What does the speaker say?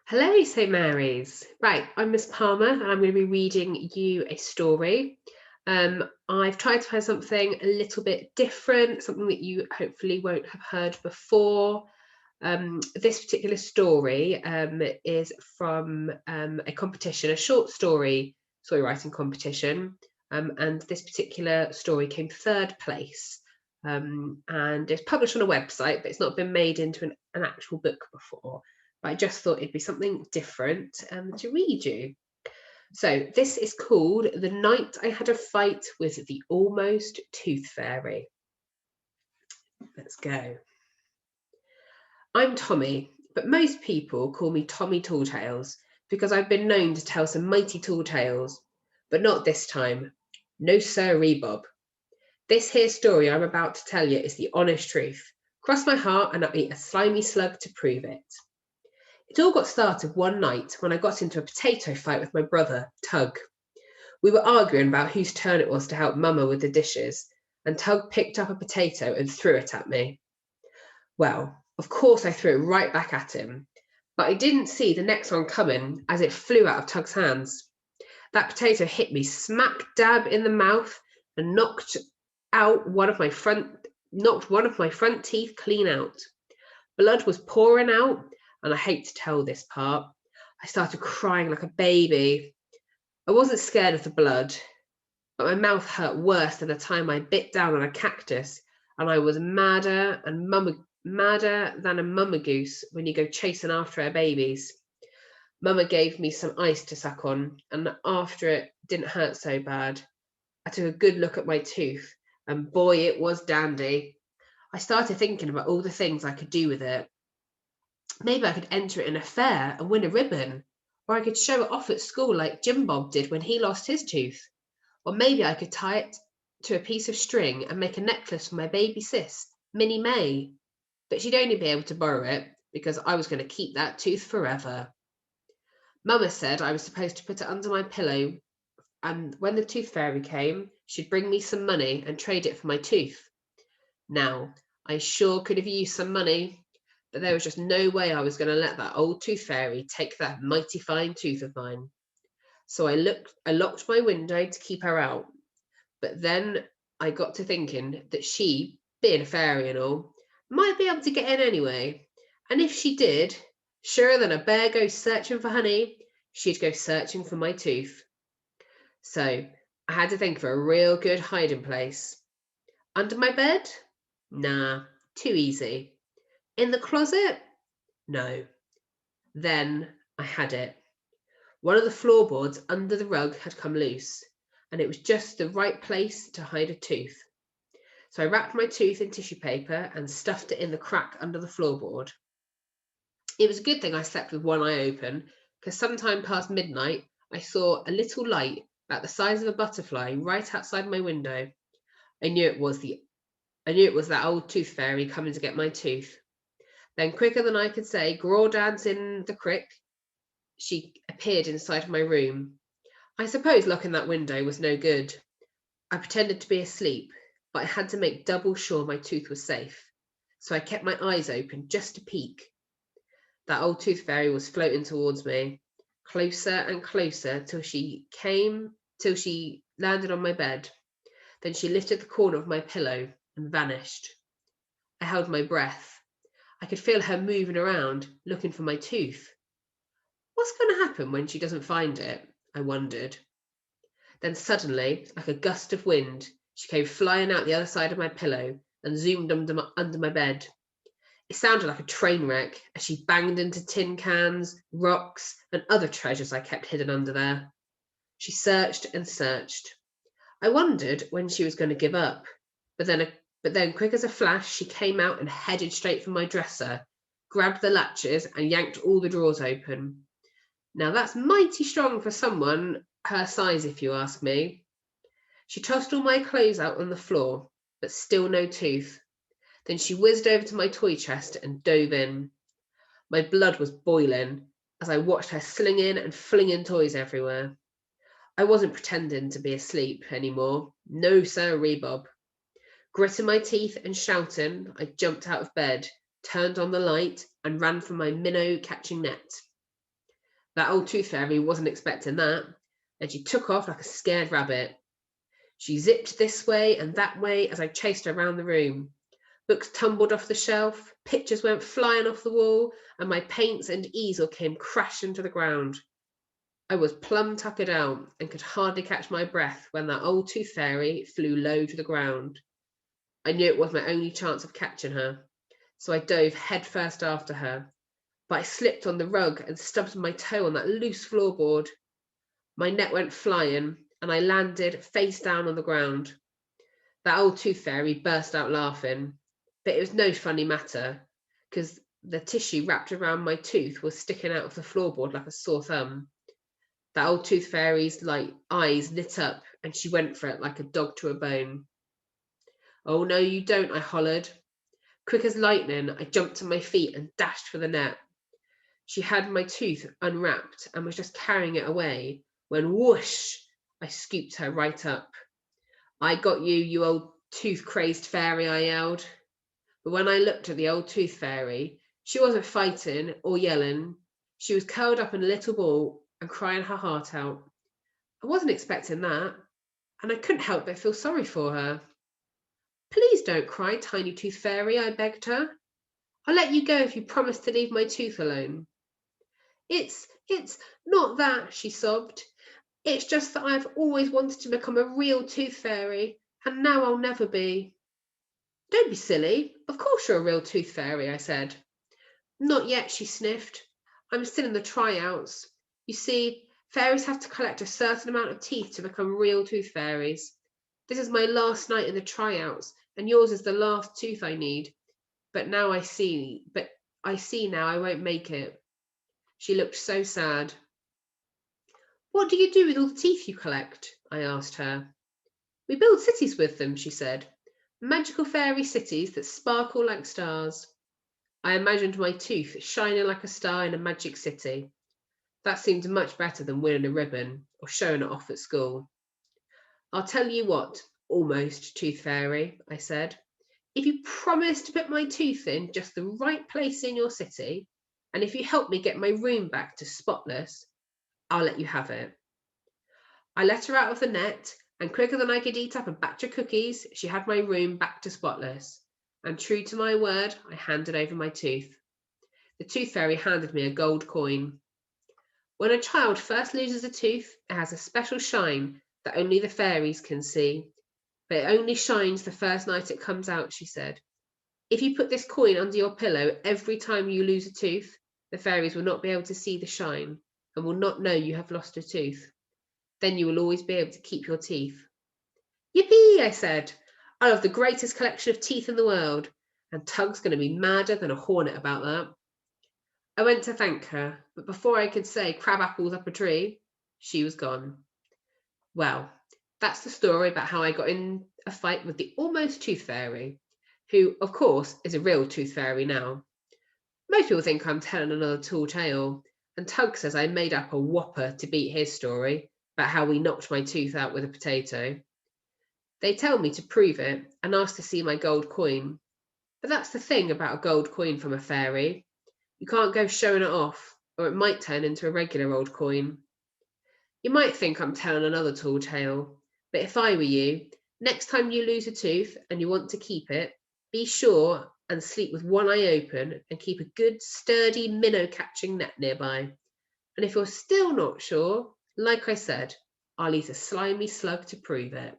Hello, St. Mary's. Right, I'm Miss Palmer, and I'm going to be reading you a story. I've tried to find something a little bit different, something that you hopefully won't have heard before. This particular story is from a competition, a short story writing competition, and this particular story came third place. And it's published on a website, but it's not been made into an actual book before. But I just thought it'd be something different to read you. So this is called The Night I Had a Fight with the Almost Tooth Fairy. Let's go. I'm Tommy, but most people call me Tommy Talltales because I've been known to tell some mighty tall tales. But not this time. No sirree, Bob. This here story I'm about to tell you is the honest truth. Cross my heart and I'll eat a slimy slug to prove it. It all got started one night when I got into a potato fight with my brother, Tug. We were arguing about whose turn it was to help Mama with the dishes, and Tug picked up a potato and threw it at me. Well, of course I threw it right back at him, but I didn't see the next one coming as it flew out of Tug's hands. That potato hit me smack dab in the mouth and knocked one of my front teeth clean out. Blood was pouring out, and I hate to tell this part. I started crying like a baby. I wasn't scared of the blood, but my mouth hurt worse than the time I bit down on a cactus, and I was madder than a mama goose when you go chasing after her babies. Mama gave me some ice to suck on, and after it didn't hurt so bad. I took a good look at my tooth, and boy, it was dandy. I started thinking about all the things I could do with it. Maybe I could enter it in a fair and win a ribbon, or I could show it off at school like Jim Bob did when he lost his tooth. Or maybe I could tie it to a piece of string and make a necklace for my baby sis, Minnie May. But she'd only be able to borrow it because I was going to keep that tooth forever. Mama said I was supposed to put it under my pillow, and when the tooth fairy came, she'd bring me some money and trade it for my tooth. Now, I sure could have used some money, but there was just no way I was going to let that old tooth fairy take that mighty fine tooth of mine. So I locked my window to keep her out. But then I got to thinking that she, being a fairy and all, might be able to get in anyway. And if she did, surer than a bear goes searching for honey, she'd go searching for my tooth. So I had to think of a real good hiding place. Under my bed? Nah, too easy. In the closet? No. Then I had it. One of the floorboards under the rug had come loose, and it was just the right place to hide a tooth. So I wrapped my tooth in tissue paper and stuffed it in the crack under the floorboard. It was a good thing I slept with one eye open, because sometime past midnight I saw a little light about the size of a butterfly right outside my window. I knew it was that old tooth fairy coming to get my tooth. Then, quicker than I could say "Grawdad's in the crick," she appeared inside my room. I suppose locking that window was no good. I pretended to be asleep, but I had to make double sure my tooth was safe. So I kept my eyes open just to peek. That old tooth fairy was floating towards me, closer and closer till she landed on my bed. Then she lifted the corner of my pillow and vanished. I held my breath. I could feel her moving around, looking for my tooth. What's going to happen when she doesn't find it? I wondered. Then suddenly, like a gust of wind, she came flying out the other side of my pillow and zoomed under my bed. It sounded like a train wreck as she banged into tin cans, rocks, and other treasures I kept hidden under there. She searched and searched. I wondered when she was going to give up, but then, quick as a flash, she came out and headed straight for my dresser, grabbed the latches, and yanked all the drawers open. Now that's mighty strong for someone her size, if you ask me. She tossed all my clothes out on the floor, but still no tooth. Then she whizzed over to my toy chest and dove in. My blood was boiling as I watched her slinging and flinging toys everywhere. I wasn't pretending to be asleep anymore. No sirree, Bob. Gritting my teeth and shouting, I jumped out of bed, turned on the light, and ran for my minnow catching net. That old tooth fairy wasn't expecting that, and she took off like a scared rabbit. She zipped this way and that way as I chased her around the room. Books tumbled off the shelf, pictures went flying off the wall, and my paints and easel came crashing to the ground. I was plumb tuckered out and could hardly catch my breath when that old tooth fairy flew low to the ground. I knew it was my only chance of catching her, so I dove headfirst after her, but I slipped on the rug and stubbed my toe on that loose floorboard. My net went flying, and I landed face down on the ground. That old tooth fairy burst out laughing, but it was no funny matter, because the tissue wrapped around my tooth was sticking out of the floorboard like a sore thumb. That old tooth fairy's eyes lit up, and she went for it like a dog to a bone. "Oh, no, you don't," I hollered. Quick as lightning, I jumped to my feet and dashed for the net. She had my tooth unwrapped and was just carrying it away when whoosh, I scooped her right up. "I got you, you old tooth-crazed fairy," I yelled. But when I looked at the old tooth fairy, she wasn't fighting or yelling. She was curled up in a little ball and crying her heart out. I wasn't expecting that, and I couldn't help but feel sorry for her. "Please don't cry, tiny tooth fairy," I begged her. "I'll let you go if you promise to leave my tooth alone." It's not that," she sobbed. "It's just that I've always wanted to become a real tooth fairy, and now I'll never be." "Don't be silly. Of course you're a real tooth fairy," I said. "Not yet," she sniffed. "I'm still in the tryouts. You see, fairies have to collect a certain amount of teeth to become real tooth fairies. This is my last night in the tryouts, and yours is the last tooth I need. But I see now I won't make it." She looked so sad. "What do you do with all the teeth you collect?" I asked her. "We build cities with them," she said. "Magical fairy cities that sparkle like stars." I imagined my tooth shining like a star in a magic city. That seemed much better than winning a ribbon or showing it off at school. "I'll tell you what, almost tooth fairy," I said. "If you promise to put my tooth in just the right place in your city, and if you help me get my room back to spotless, I'll let you have it." I let her out of the net, and quicker than I could eat up a batch of cookies, she had my room back to spotless. And true to my word, I handed over my tooth. The tooth fairy handed me a gold coin. When a child first loses a tooth, it has a special shine that only the fairies can see. But it only shines the first night it comes out, she said. If you put this coin under your pillow every time you lose a tooth, the fairies will not be able to see the shine and will not know you have lost a tooth. Then you will always be able to keep your teeth. "Yippee," I said. "I'll have the greatest collection of teeth in the world, and Tug's going to be madder than a hornet about that." I went to thank her, but before I could say crab apples up a tree, she was gone. Well, that's the story about how I got in a fight with the almost tooth fairy, who, of course, is a real tooth fairy now. Most people think I'm telling another tall tale, and Tug says I made up a whopper to beat his story about how we knocked my tooth out with a potato. They tell me to prove it and ask to see my gold coin. But that's the thing about a gold coin from a fairy. You can't go showing it off, or it might turn into a regular old coin. You might think I'm telling another tall tale, but if I were you, next time you lose a tooth and you want to keep it, be sure and sleep with one eye open and keep a good sturdy minnow catching net nearby. And if you're still not sure, like I said, I'll eat a slimy slug to prove it.